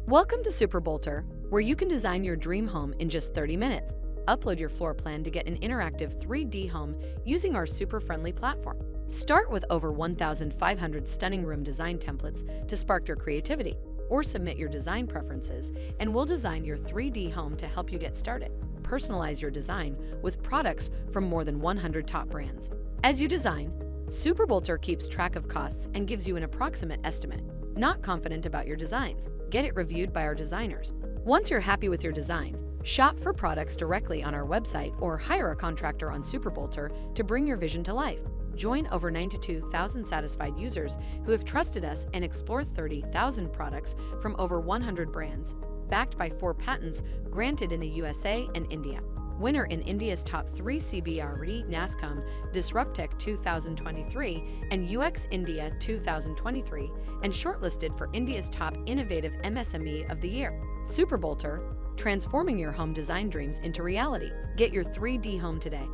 Welcome to SuperBolter, where you can design your dream home in just 30 minutes. Upload your floor plan to get an interactive 3D home using our super-friendly platform. Start with over 1,500 stunning room design templates to spark your creativity, or submit your design preferences, and we'll design your 3D home to help you get started. Personalize your design with products from more than 100 top brands. As you design, SuperBolter keeps track of costs and gives you an approximate estimate. Not confident about your designs? Get it reviewed by our designers. Once you're happy with your design, shop for products directly on our website or hire a contractor on SuperBolter to bring your vision to life. Join over 92,000 satisfied users who have trusted us and explore 30,000 products from over 100 brands, backed by 4 patents granted in the USA and India. Winner in India's top 3 CBRE NASCOM Disruptech 2023 and UX India 2023, and shortlisted for India's top innovative MSME of the year. SuperBolter, transforming your home design dreams into reality. Get your 3D home today.